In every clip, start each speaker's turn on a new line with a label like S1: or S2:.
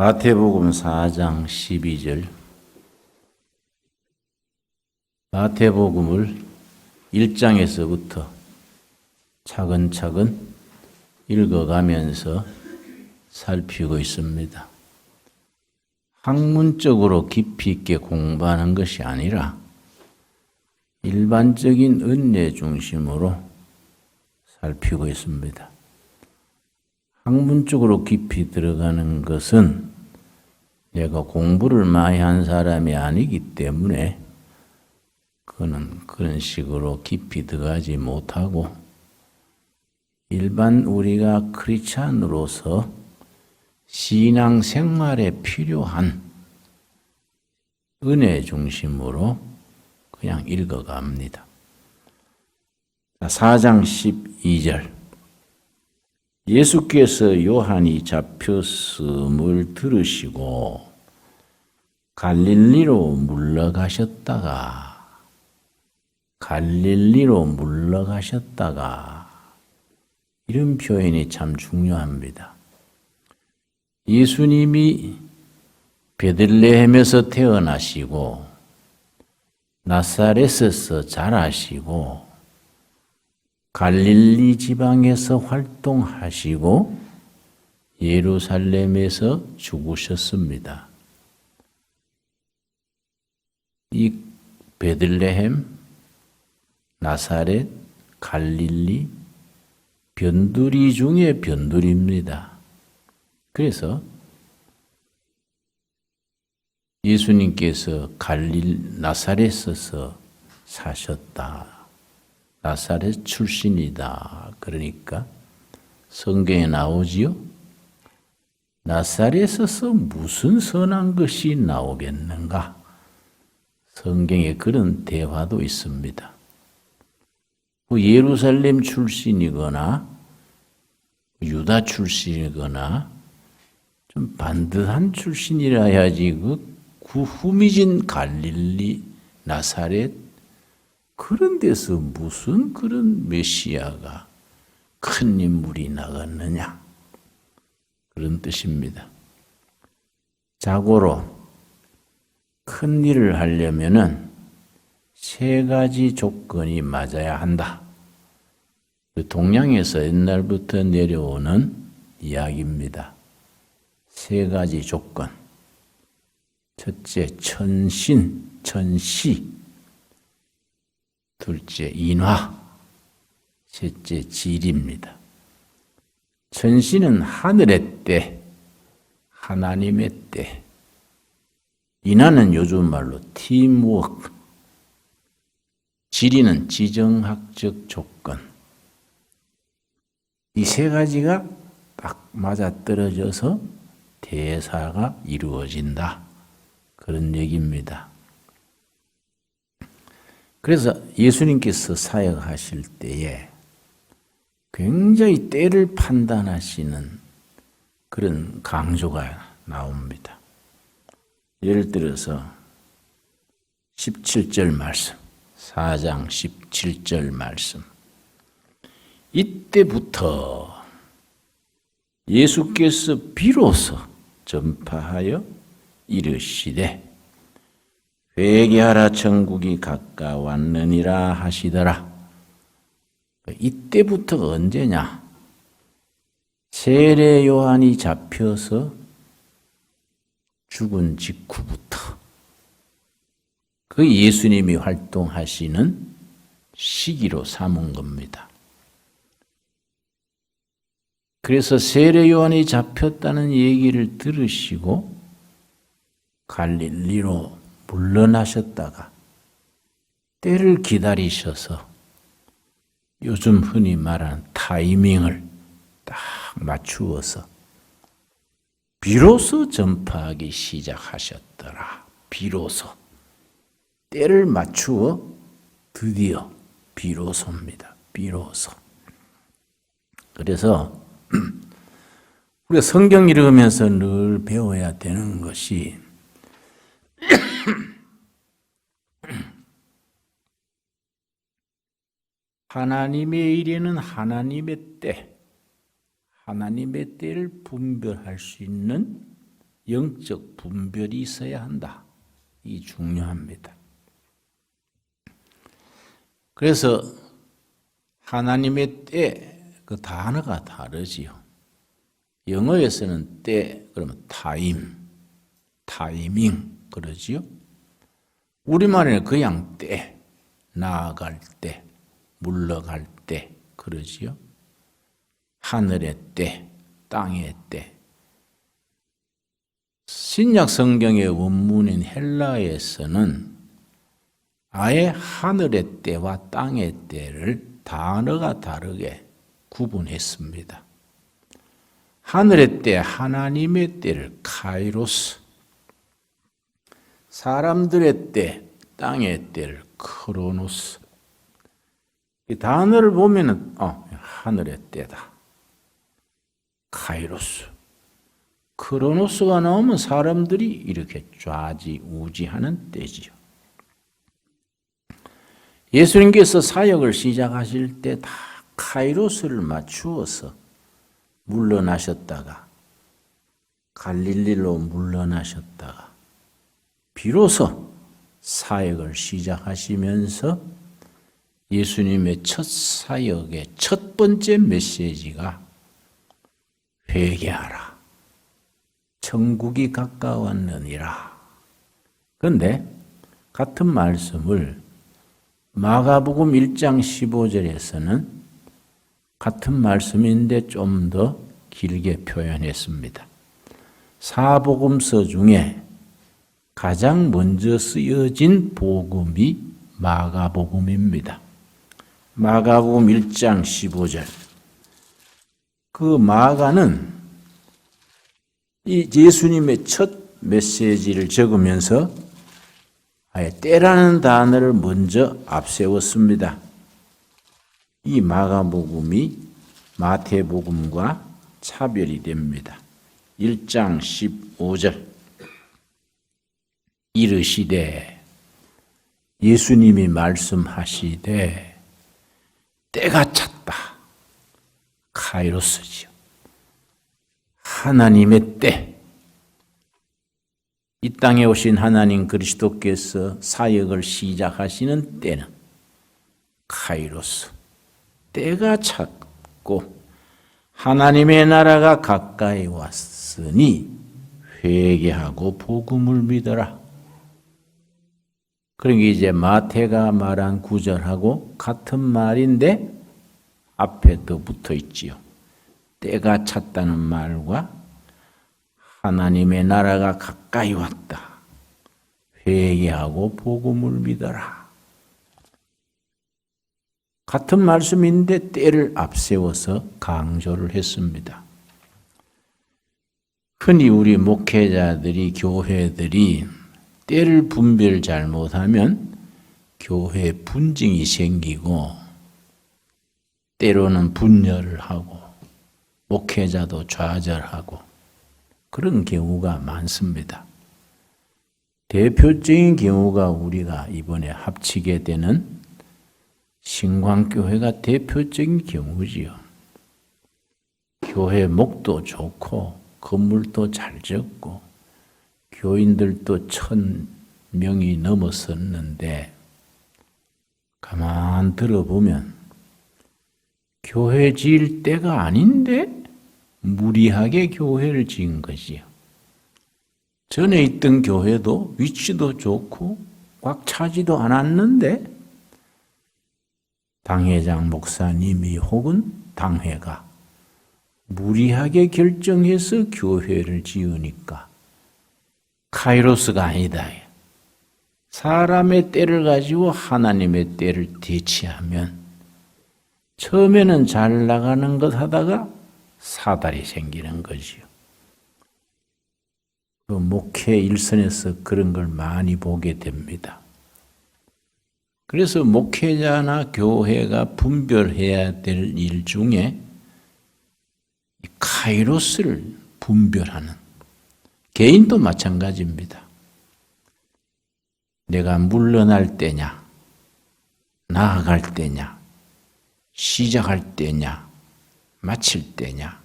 S1: 마태복음 4장 12절. 마태복음을 1장에서부터 차근차근 읽어가면서 살피고 있습니다. 학문적으로 깊이 있게 공부하는 것이 아니라 일반적인 은혜 중심으로 살피고 있습니다. 학문적으로 깊이 들어가는 것은 내가 공부를 많이 한 사람이 아니기 때문에 그는 그런 식으로 깊이 들어가지 못하고 일반 우리가 크리스찬으로서 신앙 생활에 필요한 은혜 중심으로 그냥 읽어갑니다. 4장 12절. 예수께서 요한이 잡혔음을 들으시고 갈릴리로 물러가셨다가 이런 표현이 참 중요합니다. 예수님이 베들레헴에서 태어나시고 나사렛에서 자라시고 갈릴리 지방에서 활동하시고 예루살렘에서 죽으셨습니다. 이 베들레헴, 나사렛, 갈릴리 변두리 중에 변두리입니다. 그래서 예수님께서 나사렛에서 사셨다. 나사렛 출신이다. 그러니까 성경에 나오지요. 나사렛에서 무슨 선한 것이 나오겠는가? 성경에 그런 대화도 있습니다. 예루살렘 출신이거나 유다 출신이거나 좀 반듯한 출신이라 해야지 그 후미진 갈릴리, 나사렛 그런 데서 무슨 그런 메시아가 큰 인물이 나갔느냐 그런 뜻입니다. 자고로 큰 일을 하려면은 세 가지 조건이 맞아야 한다. 동양에서 옛날부터 내려오는 이야기입니다. 세 가지 조건. 첫째, 천시. 둘째, 인화. 셋째, 질입니다. 천시는 하늘의 때, 하나님의 때. 인화는 요즘 말로 팀워크. 질의는 지정학적 조건. 이 세 가지가 딱 맞아떨어져서 대사가 이루어진다. 그런 얘기입니다. 그래서 예수님께서 사역하실 때에 굉장히 때를 판단하시는 그런 강조가 나옵니다. 예를 들어서 17절 말씀, 4장 17절 말씀. 이때부터 예수께서 비로소 전파하여 이르시되 회개하라 천국이 가까웠느니라 하시더라. 이때부터가 언제냐? 세례 요한이 잡혀서 죽은 직후부터 그 예수님이 활동하시는 시기로 삼은 겁니다. 그래서 세례 요한이 잡혔다는 얘기를 들으시고 갈릴리로 물러나셨다가 때를 기다리셔서 요즘 흔히 말하는 타이밍을 딱 맞추어서 비로소 전파하기 시작하셨더라. 비로소. 때를 맞추어 드디어 비로소입니다. 비로소. 그래서 우리가 성경 읽으면서 늘 배워야 되는 것이 하나님의 일에는 하나님의 때를 분별할 수 있는 영적 분별이 있어야 한다. 이 중요합니다. 그래서 하나님의 때, 그 단어가 다르지요. 영어에서는 때, 그러면 타이밍 그러지요. 우리말에는 그냥 때, 나아갈 때, 물러갈 때 그러지요. 하늘의 때, 땅의 때. 신약 성경의 원문인 헬라에서는 아예 하늘의 때와 땅의 때를 단어가 다르게 구분했습니다. 하늘의 때, 하나님의 때를 카이로스, 사람들의 때, 땅의 때를 크로노스. 이 단어를 보면은 하늘의 때다. 카이로스. 크로노스가 나오면 사람들이 이렇게 좌지우지하는 때지요. 예수님께서 사역을 시작하실 때 다 카이로스를 맞추어서 물러나셨다가 갈릴리로 물러나셨다가 비로소 사역을 시작하시면서 예수님의 첫 사역의 첫 번째 메시지가 회개하라. 천국이 가까웠느니라. 그런데 같은 말씀을 마가복음 1장 15절에서는 같은 말씀인데 좀 더 길게 표현했습니다. 사복음서 중에 가장 먼저 쓰여진 복음이 마가복음입니다. 마가복음 1장 15절. 그 마가는 이 예수님의 첫 메시지를 적으면서 아예 때라는 단어를 먼저 앞세웠습니다. 이 마가복음이 마태복음과 차별이 됩니다. 1장 15절. 이르시되 예수님이 말씀하시되 때가 찼다. 카이로스지요. 하나님의 때. 이 땅에 오신 하나님 그리스도께서 사역을 시작하시는 때는 카이로스. 때가 찼고 하나님의 나라가 가까이 왔으니 회개하고 복음을 믿어라. 그러니까 이제 마태가 말한 구절하고 같은 말인데 앞에 더 붙어 있지요. 때가 찼다는 말과 하나님의 나라가 가까이 왔다. 회개하고 복음을 믿어라. 같은 말씀인데 때를 앞세워서 강조를 했습니다. 흔히 우리 목회자들이, 교회들이 때를 분별 잘못하면 교회 분쟁이 생기고 때로는 분열을 하고 목회자도 좌절하고 그런 경우가 많습니다. 대표적인 경우가 우리가 이번에 합치게 되는 신광교회가 대표적인 경우지요. 교회 목도 좋고 건물도 잘 짓고 교인들도 1,000명이 넘었었는데 가만 들어보면 교회 지을 때가 아닌데 무리하게 교회를 지은 것이요. 전에 있던 교회도 위치도 좋고 꽉 차지도 않았는데 당회장 목사님이 혹은 당회가 무리하게 결정해서 교회를 지으니까 카이로스가 아니다. 사람의 때를 가지고 하나님의 때를 대치하면 처음에는 잘 나가는 것 하다가 사달이 생기는 거지요. 그 목회 일선에서 그런 걸 많이 보게 됩니다. 그래서 목회자나 교회가 분별해야 될 일 중에 카이로스를 분별하는, 개인도 마찬가지입니다. 내가 물러날 때냐, 나아갈 때냐, 시작할 때냐, 마칠 때냐,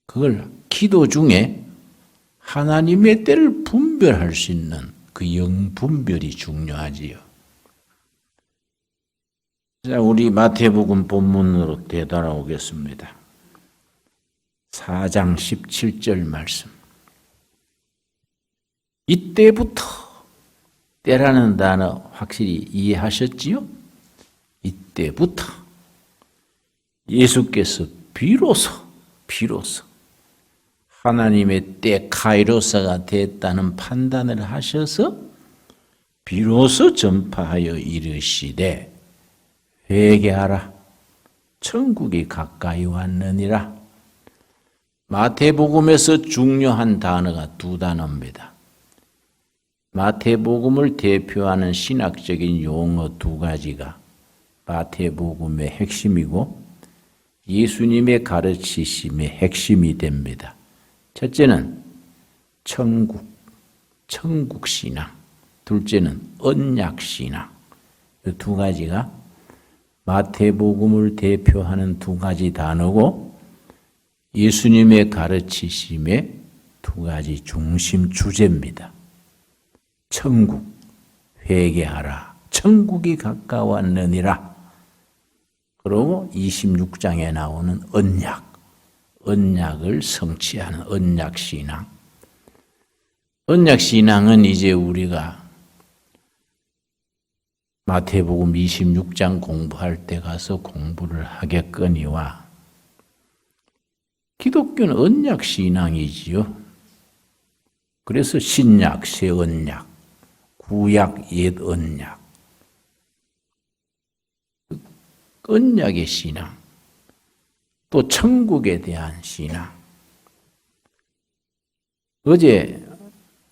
S1: 그걸 기도 중에 하나님의 때를 분별할 수 있는 그 영분별이 중요하지요. 자, 우리 마태복음 본문으로 되돌아오겠습니다. 4장 17절 말씀. 이때부터 때라는 단어 확실히 이해하셨지요? 이때부터 예수께서 비로소 하나님의 때 카이로스가 됐다는 판단을 하셔서 비로소 전파하여 이르시되 회개하라 천국이 가까이 왔느니라. 마태복음에서 중요한 단어가 두 단어입니다. 마태복음을 대표하는 신학적인 용어 두 가지가 마태복음의 핵심이고 예수님의 가르치심의 핵심이 됩니다. 첫째는 천국신앙, 둘째는 언약신앙. 이 두 가지가 마태복음을 대표하는 두 가지 단어고 예수님의 가르치심의 두 가지 중심 주제입니다. 천국, 회개하라. 천국이 가까웠느니라. 그리고 26장에 나오는 언약을 성취하는 언약신앙. 언약신앙은 이제 우리가 마태복음 26장 공부할 때 가서 공부를 하겠거니와 기독교는 언약신앙이지요. 그래서 신약, 새 언약, 구약, 옛 언약. 언약의 신앙, 또 천국에 대한 신앙. 어제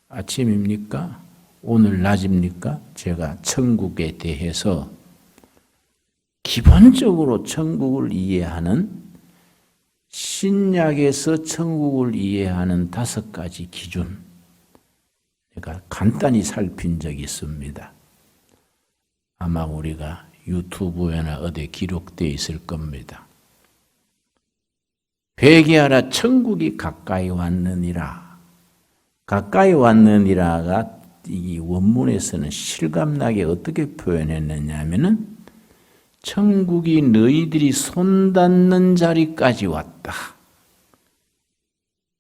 S1: 아침입니까? 오늘 낮입니까? 제가 천국에 대해서 기본적으로 천국을 이해하는 신약에서 천국을 이해하는 5가지 기준, 제가 간단히 살핀 적이 있습니다. 아마 우리가 유튜브에나 어디 기록되어 있을 겁니다. 회개하라 천국이 가까이 왔느니라. 가까이 왔느니라가 이 원문에서는 실감나게 어떻게 표현했느냐 하면은 천국이 너희들이 손 닿는 자리까지 왔다.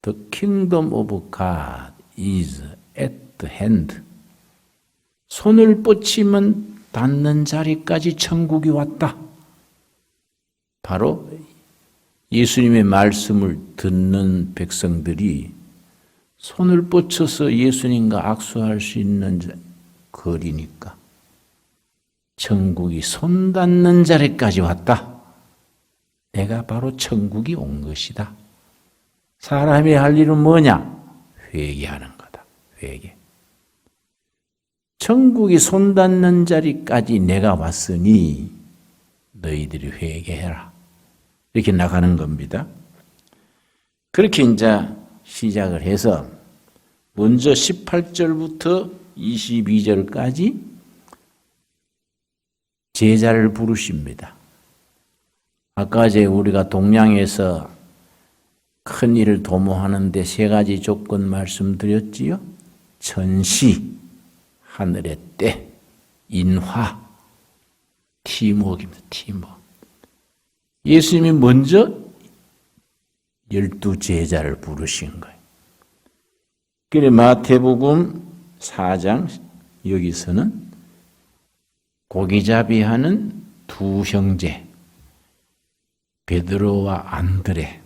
S1: The kingdom of God is at the hand. 손을 뻗치면 닿는 자리까지 천국이 왔다. 바로 예수님의 말씀을 듣는 백성들이 손을 뻗쳐서 예수님과 악수할 수 있는 거리니까 천국이 손 닿는 자리까지 왔다. 내가 바로 천국이 온 것이다. 사람이 할 일은 뭐냐? 회개하는 거다. 회개. 천국이 손 닿는 자리까지 내가 왔으니 너희들이 회개해라. 이렇게 나가는 겁니다. 그렇게 이제 시작을 해서 먼저 18절부터 22절까지 제자를 부르십니다. 아까 우리가 동양에서 큰 일을 도모하는데 3가지 조건 말씀드렸지요. 천시, 하늘의 때, 인화, 팀워크입니다. 팀워크. 예수님이 먼저 12제자를 부르신 거예요. 그래 마태복음 4장 여기서는 고기잡이하는 두 형제 베드로와 안드레,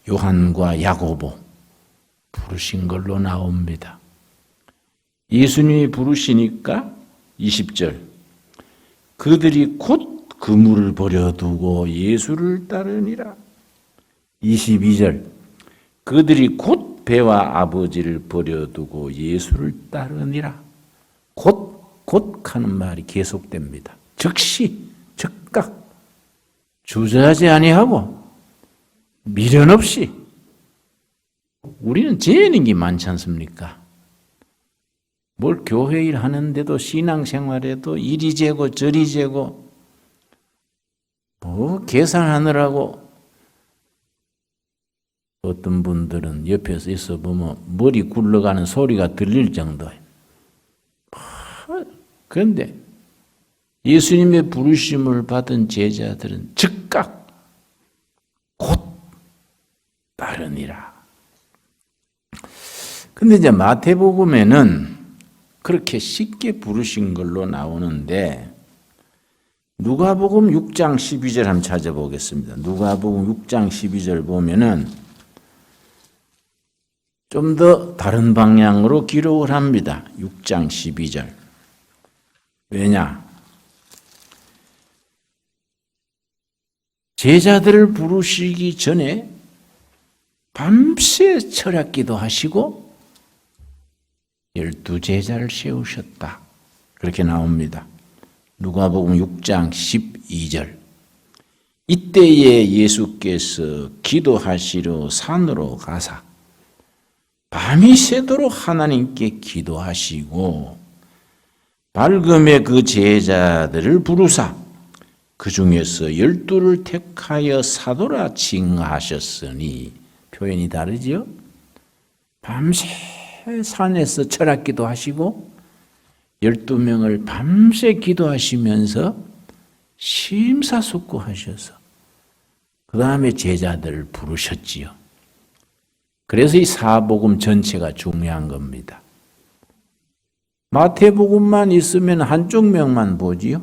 S1: 요한과 야고보 부르신 걸로 나옵니다. 예수님이 부르시니까 20절 그들이 곧 그물을 버려두고 예수를 따르니라. 22절 그들이 곧 배와 아버지를 버려두고 예수를 따르니라. 곧 하는 말이 계속됩니다. 즉시 즉각 주저하지 아니하고 미련 없이. 우리는 재는 게 많지 않습니까? 뭘 교회 일 하는데도 신앙생활에도 이리 재고 저리 재고 뭐 계산하느라고 어떤 분들은 옆에서 있어 보면 머리 굴러가는 소리가 들릴 정도예요. 그런데 예수님의 부르심을 받은 제자들은 즉각 곧 따르니라. 근데 이제 마태복음에는 그렇게 쉽게 부르신 걸로 나오는데 누가복음 6장 12절 한번 찾아보겠습니다. 누가복음 6장 12절 보면은 좀 더 다른 방향으로 기록을 합니다. 6장 12절. 왜냐? 제자들을 부르시기 전에 밤새 철학기도 하시고 12제자를 세우셨다. 그렇게 나옵니다. 누가복음 6장 12절. 이때에 예수께서 기도하시러 산으로 가사 밤이 새도록 하나님께 기도하시고 밝음에 그 제자들을 부르사 그 중에서 12를 택하여 사도라 칭하셨으니 표현이 다르지요? 밤새 산에서 철학기도 하시고 12명을 밤새 기도하시면서 심사숙고하셔서 그 다음에 제자들을 부르셨지요. 그래서 이 사복음 전체가 중요한 겁니다. 마태복음만 있으면 한쪽 면만 보지요.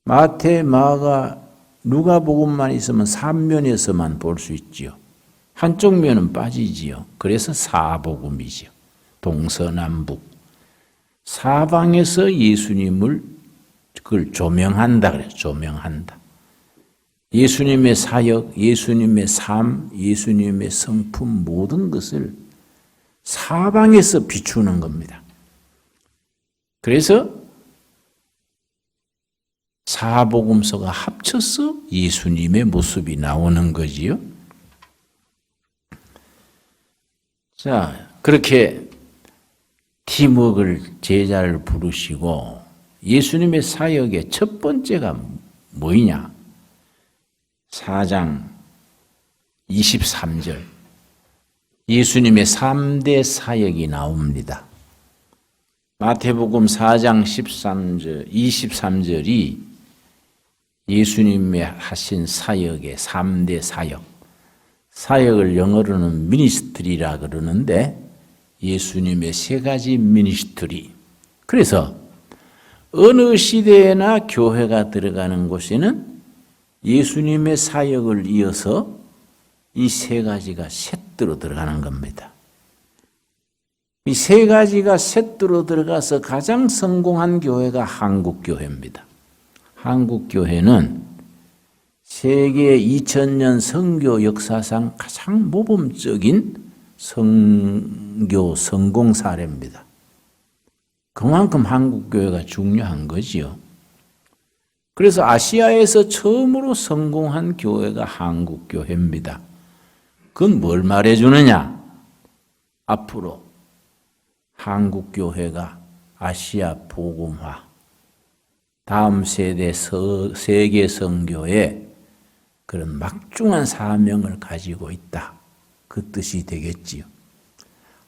S1: 마태, 마가, 누가복음만 있으면 3면에서만 볼 수 있지요. 한쪽 면은 빠지지요. 그래서 사복음이지요. 동서남북. 사방에서 예수님을 그걸 조명한다 그래요. 조명한다. 예수님의 사역, 예수님의 삶, 예수님의 성품 모든 것을 사방에서 비추는 겁니다. 그래서 사복음서가 합쳐서 예수님의 모습이 나오는 거지요. 자, 그렇게 팀워크를 제자를 부르시고 예수님의 사역의 첫 번째가 뭐냐? 4장 23절. 예수님의 3대 사역이 나옵니다. 마태복음 4장 13절, 23절이 예수님의 하신 사역의 3대 사역. 사역을 영어로는 미니스트리라 그러는데 예수님의 3가지 미니스트리. 그래서 어느 시대에나 교회가 들어가는 곳에는 예수님의 사역을 이어서 이 3가지가 셋으로 들어가는 겁니다. 이 3가지가 셋으로 들어가서 가장 성공한 교회가 한국교회입니다. 한국교회는 세계 2000년 선교 역사상 가장 모범적인 선교 성공 사례입니다. 그만큼 한국교회가 중요한 거지요. 그래서 아시아에서 처음으로 성공한 교회가 한국교회입니다. 그건 뭘 말해주느냐? 앞으로 한국교회가 아시아 복음화, 다음 세대 세계 선교에 그런 막중한 사명을 가지고 있다. 그 뜻이 되겠지요.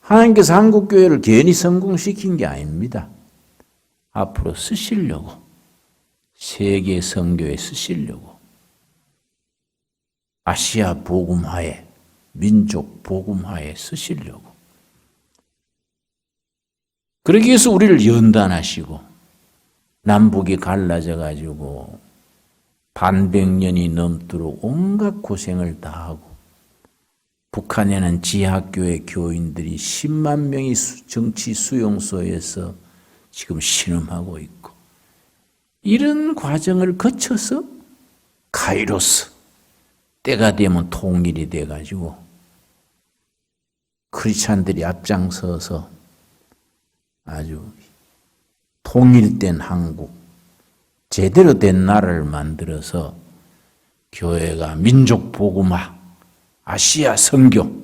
S1: 하나님께서 한국교회를 괜히 성공시킨 게 아닙니다. 앞으로 쓰시려고, 세계 선교에 쓰시려고, 아시아 복음화에, 민족 복음화에 쓰시려고. 그러기 위해서 우리를 연단하시고 남북이 갈라져 가지고 반백년이 넘도록 온갖 고생을 다하고 북한에는 지하교회 교인들이 10만 명이 정치 수용소에서 지금 신음하고 있고 이런 과정을 거쳐서 카이로스 때가 되면 통일이 돼 가지고 크리스찬들이 앞장서서 아주 통일된 한국, 제대로 된 나라를 만들어서 교회가 민족 복음화, 아시아 선교,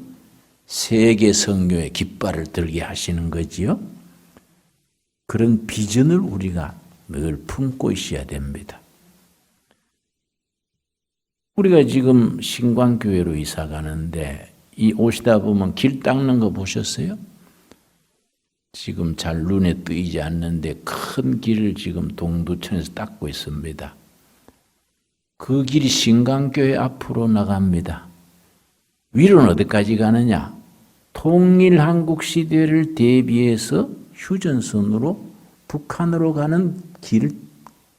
S1: 세계 선교의 깃발을 들게 하시는 거지요. 그런 비전을 우리가 늘 품고 있어야 됩니다. 우리가 지금 신광교회로 이사 가는데 이 오시다 보면 길 닦는 거 보셨어요? 지금 잘 눈에 띄지 않는데 큰 길을 지금 동두천에서 닦고 있습니다. 그 길이 신광교회 앞으로 나갑니다. 위로는 어디까지 가느냐? 통일한국 시대를 대비해서 휴전선으로 북한으로 가는 길,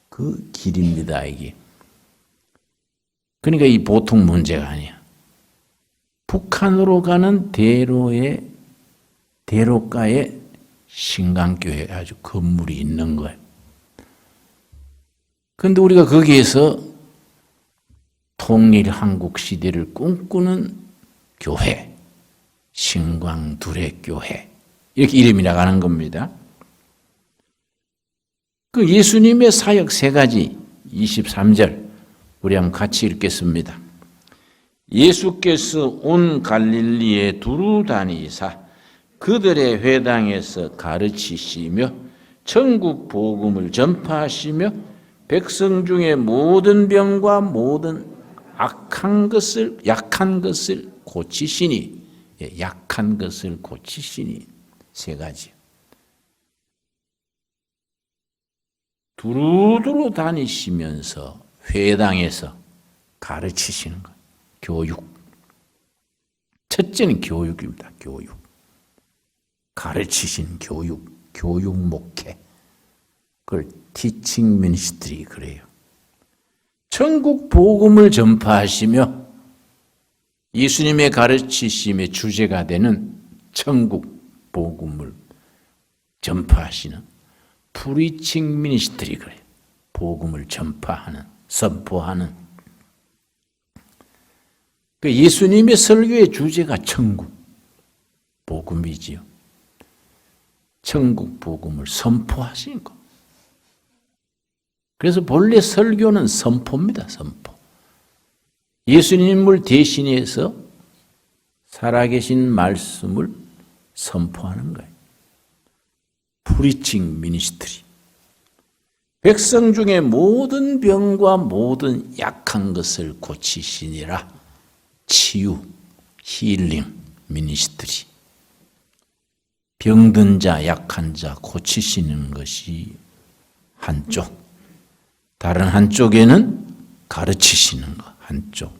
S1: 그 길입니다, 이게. 그러니까 이 보통 문제가 아니야. 북한으로 가는 대로가에 신강교회 아주 건물이 있는 거예요. 그런데 우리가 거기에서 통일한국 시대를 꿈꾸는 교회, 신광두레교회 이렇게 이름이 나가는 겁니다. 그 예수님의 사역 세 가지 23절 우리 한번 같이 읽겠습니다. 예수께서 온 갈릴리에 두루 다니사 그들의 회당에서 가르치시며 천국 복음을 전파하시며 백성 중에 모든 병과 모든 약한 것을 고치시니, 약한 것을 고치시니 세 가지. 두루두루 다니시면서 회당에서 가르치시는 것. 교육. 첫째는 교육입니다. 교육. 가르치신 교육. 교육 목회. 그걸 티칭 미니스트리 그래요. 천국 복음을 전파하시며 예수님의 가르치심의 주제가 되는 천국 복음을 전파하시는 프리칭 미니스트리 그래요. 복음을 전파하는, 선포하는. 그 예수님의 설교의 주제가 천국 복음이지요. 천국 복음을 선포하시는 것. 그래서 본래 설교는 선포입니다. 선포. 예수님을 대신해서 살아계신 말씀을 선포하는 거예요. 프리칭 미니스트리. 백성 중에 모든 병과 모든 약한 것을 고치시니라. 치유, 힐링 미니스트리. 병든 자, 약한 자 고치시는 것이 한쪽. 다른 한쪽에는 가르치시는 것, 한쪽.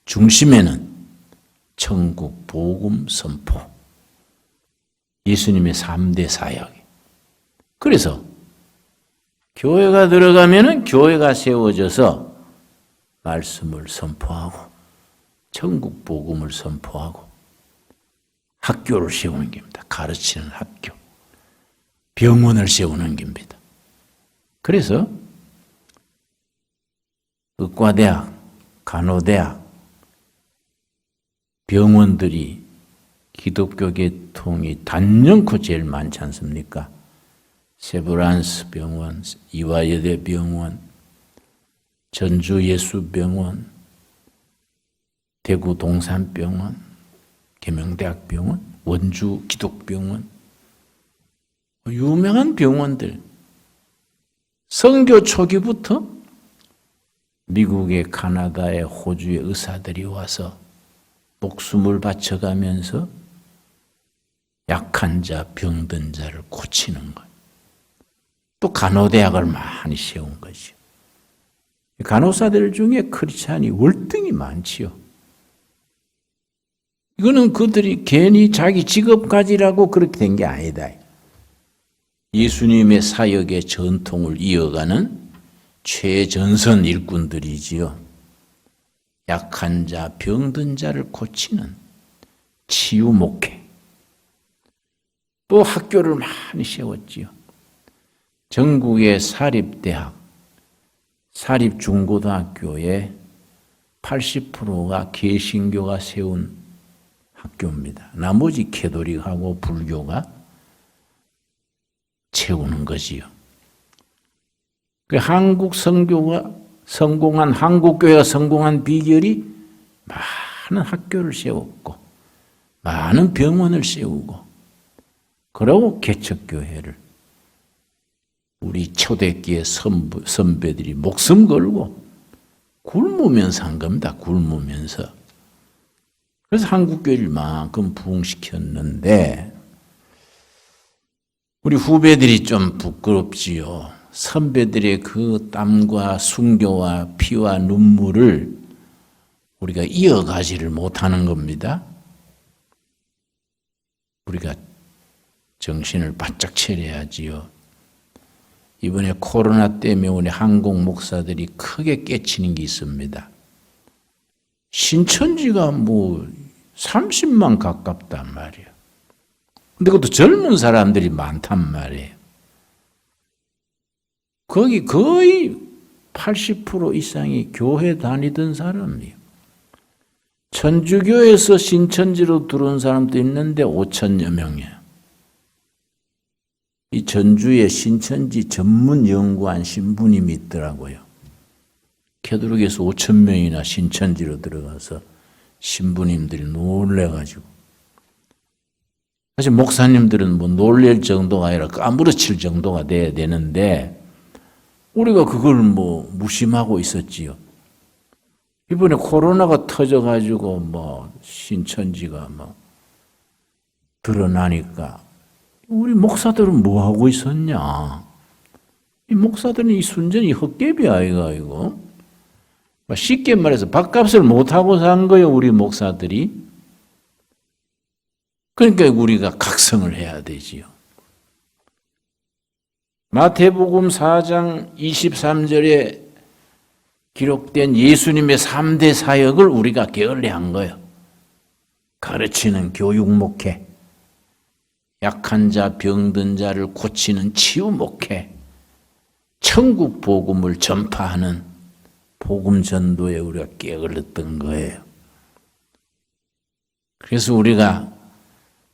S1: 중심에는 천국 복음 선포. 예수님의 3대 사역. 그래서 교회가 들어가면은 교회가 세워져서 말씀을 선포하고 천국 복음을 선포하고 학교를 세우는 겁니다. 가르치는 학교. 병원을 세우는 겁니다. 그래서 의과대학, 간호대학, 병원들이 기독교 계통이 단연코 제일 많지 않습니까? 세브란스 병원, 이화여대 병원, 전주예수병원, 대구 동산병원, 계명대학병원, 원주 기독병원, 유명한 병원들. 선교 초기부터 미국의 카나다의 호주의 의사들이 와서 목숨을 바쳐가면서 약한 자, 병든 자를 고치는 것. 또 간호대학을 많이 세운 거죠. 간호사들 중에 크리스찬이 월등히 많지요. 이거는 그들이 괜히 자기 직업 가지라고 그렇게 된 게 아니다. 예수님의 사역의 전통을 이어가는 최전선 일꾼들이지요. 약한 자, 병든 자를 고치는 치유 목회. 또 학교를 많이 세웠지요. 전국의 사립대학, 사립중고등학교의 80%가 개신교가 세운 학교입니다. 나머지 캐톨릭하고 불교가 채우는 거지요. 한국 선교가 성공한, 한국교회가 성공한 비결이 많은 학교를 세웠고, 많은 병원을 세우고, 그러고 개척교회를 우리 초대기의 선배들이 목숨 걸고 굶으면서 한 겁니다. 굶으면서. 그래서 한국교회를 만큼 부흥시켰는데 우리 후배들이 좀 부끄럽지요. 선배들의 그 땀과 순교와 피와 눈물을 우리가 이어가지를 못하는 겁니다. 우리가 정신을 바짝 차려야지요. 이번에 코로나 때문에 우리 한국 목사들이 크게 깨치는 게 있습니다. 신천지가 30만 가깝단 말이에요. 근데 그것도 젊은 사람들이 많단 말이에요. 거기 거의 80% 이상이 교회 다니던 사람이에요. 천주교에서 신천지로 들어온 사람도 있는데 5천여 명이에요. 이 전주에 신천지 전문 연구한 신부님이 있더라고요. 캐도릭에서 5천 명이나 신천지로 들어가서 신부님들이 놀래가지고 사실 목사님들은 놀랄 정도가 아니라 까무러칠 정도가 돼야 되는데 우리가 그걸 무심하고 있었지요. 이번에 코로나가 터져가지고 신천지가 드러나니까 우리 목사들은 뭐 하고 있었냐? 이 목사들은 이 순전히 헛개비야 이거. 쉽게 말해서 밥값을 못 하고 산 거예요 우리 목사들이. 그러니까 우리가 각성을 해야 되지요. 마태복음 4장 23절에 기록된 예수님의 3대 사역을 우리가 게을리한 거예요. 가르치는 교육 목회, 약한 자, 병든 자를 고치는 치유 목회, 천국 복음을 전파하는 복음 전도에 우리가 게을렀던 거예요. 그래서 우리가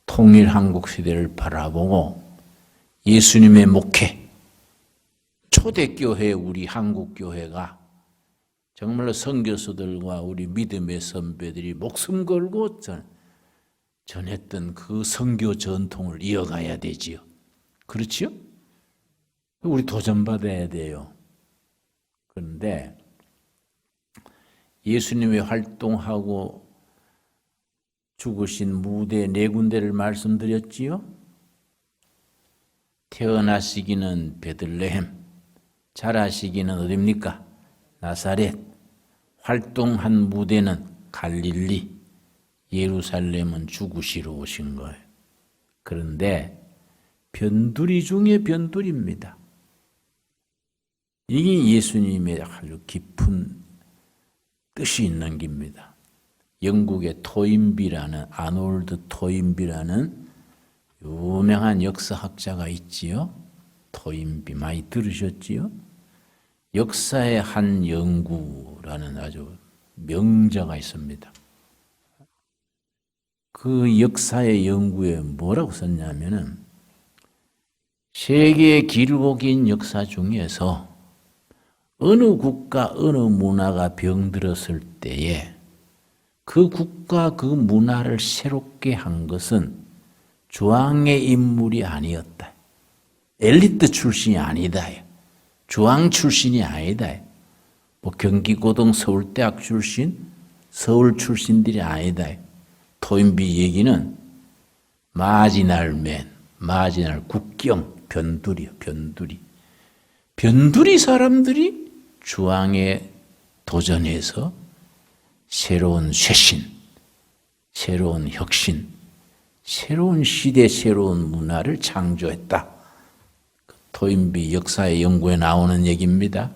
S1: 통일 한국 시대를 바라보고 예수님의 목회, 초대교회 우리 한국교회가 정말로 선교사들과 우리 믿음의 선배들이 목숨 걸고 전했던 그 선교 전통을 이어가야 되지요. 그렇지요? 우리 도전받아야 돼요. 그런데 예수님의 활동하고 죽으신 무대 4군데를 말씀드렸지요. 태어나시기는 베들레헴, 자라시기는 어디입니까? 나사렛. 활동한 무대는 갈릴리, 예루살렘은 죽으시러 오신 거예요. 그런데 변두리 중에 변두리입니다. 이게 예수님의 아주 깊은 뜻이 있는 겁니다. 영국의 토인비라는 아놀드 토인비라는 유명한 역사학자가 있지요. 토인비 많이 들으셨지요? 역사의 한 연구라는 아주 명자가 있습니다. 그 역사의 연구에 뭐라고 썼냐면은 세계의 길고 긴 역사 중에서 어느 국가, 어느 문화가 병들었을 때에 그 국가, 그 문화를 새롭게 한 것은 주왕의 인물이 아니었다. 엘리트 출신이 아니다. 주왕 출신이 아니다. 경기고등 서울대학 출신, 서울 출신들이 아니다. 토인비 얘기는 마지날맨, 마지날 국경, 변두리요, 변두리. 변두리 사람들이 주왕에 도전해서 새로운 쇄신, 새로운 혁신, 새로운 시대, 새로운 문화를 창조했다. 토인비 역사의 연구에 나오는 얘기입니다.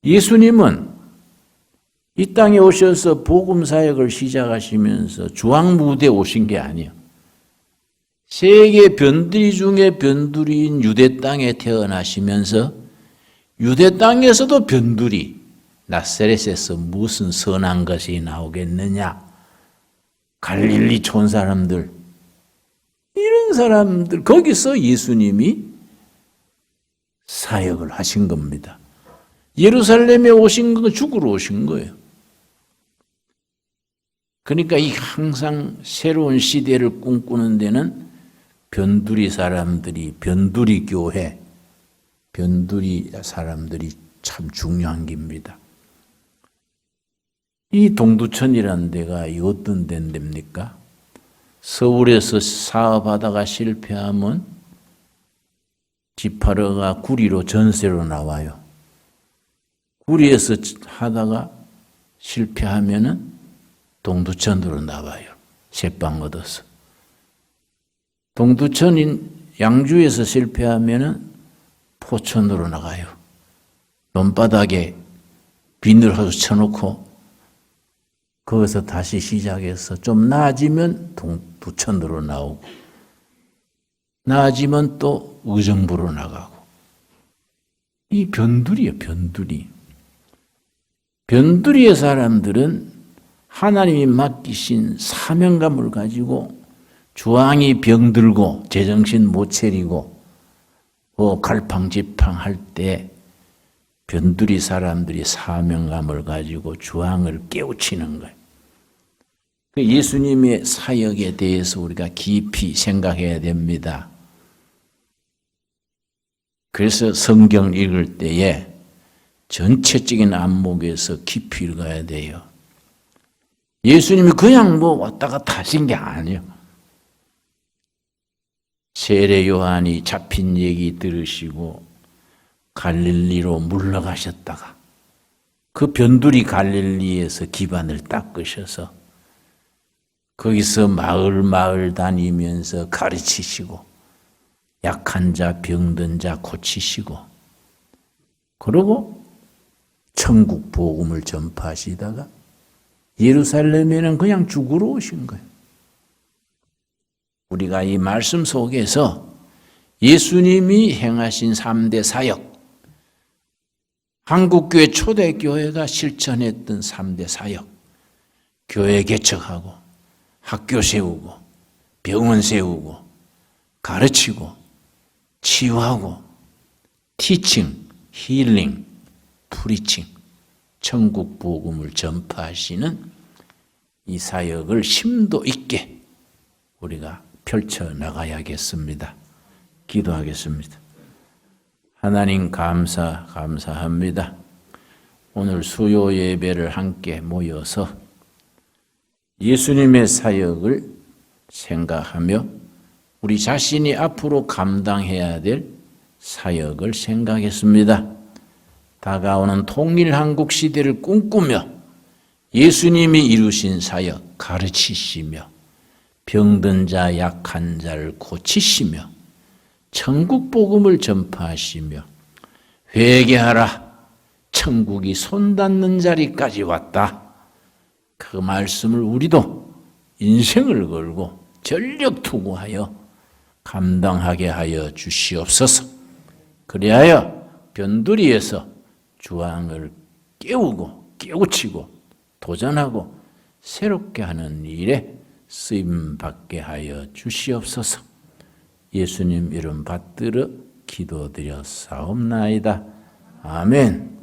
S1: 예수님은 이 땅에 오셔서 복음 사역을 시작하시면서 주왕 무대에 오신 게 아니에요. 세계 변두리 중에 변두리인 유대 땅에 태어나시면서 유대 땅에서도 변두리, 나사렛에서 무슨 선한 것이 나오겠느냐? 갈릴리 촌 사람들, 이런 사람들, 거기서 예수님이 사역을 하신 겁니다. 예루살렘에 오신 건 죽으러 오신 거예요. 그러니까 이 항상 새로운 시대를 꿈꾸는 데는 변두리 사람들이, 변두리 교회, 변두리 사람들이 참 중요한 겁니다. 이 동두천이라는 데가 어떤 데입니까? 서울에서 사업하다가 실패하면 집하러가 구리로 전세로 나와요. 구리에서 하다가 실패하면은 동두천으로 나와요. 새빵 얻어서. 동두천인 양주에서 실패하면은 포천으로 나가요. 논바닥에 비늘하우스 쳐놓고 거기서 다시 시작해서 좀 나아지면 동두천으로 나오고 나아지면 또 의정부로 나가고 이 변두리예요. 변두리. 변두리의 사람들은 하나님이 맡기신 사명감을 가지고 주왕이 병들고 제정신 못 차리고 갈팡질팡 할 때 변두리 사람들이 사명감을 가지고 주왕을 깨우치는 거예요. 예수님의 사역에 대해서 우리가 깊이 생각해야 됩니다. 그래서 성경 읽을 때에 전체적인 안목에서 깊이 읽어야 돼요. 예수님이 그냥 왔다 갔다 하신 게 아니에요. 세례 요한이 잡힌 얘기 들으시고 갈릴리로 물러가셨다가 그 변두리 갈릴리에서 기반을 닦으셔서 거기서 마을 다니면서 가르치시고 약한 자 병든 자 고치시고 그러고 천국 복음을 전파하시다가 예루살렘에는 그냥 죽으러 오신 거예요. 우리가 이 말씀 속에서 예수님이 행하신 3대 사역, 한국교회 초대교회가 실천했던 3대 사역, 교회 개척하고 학교 세우고 병원 세우고 가르치고 치유하고 티칭, 힐링, 프리칭, 천국 복음을 전파하시는 이 사역을 심도 있게 우리가 펼쳐나가야겠습니다. 기도하겠습니다. 하나님 감사합니다. 오늘 수요 예배를 함께 모여서 예수님의 사역을 생각하며 우리 자신이 앞으로 감당해야 될 사역을 생각했습니다. 다가오는 통일한국 시대를 꿈꾸며 예수님이 이루신 사역 가르치시며 병든 자 약한 자를 고치시며 천국 복음을 전파하시며 회개하라 천국이 손 닿는 자리까지 왔다. 그 말씀을 우리도 인생을 걸고 전력 투구하여 감당하게 하여 주시옵소서. 그리하여 변두리에서 주왕을 깨우고 깨우치고 도전하고 새롭게 하는 일에 쓰임 받게 하여 주시옵소서. 예수님 이름 받들어 기도드려 사옵나이다. 아멘.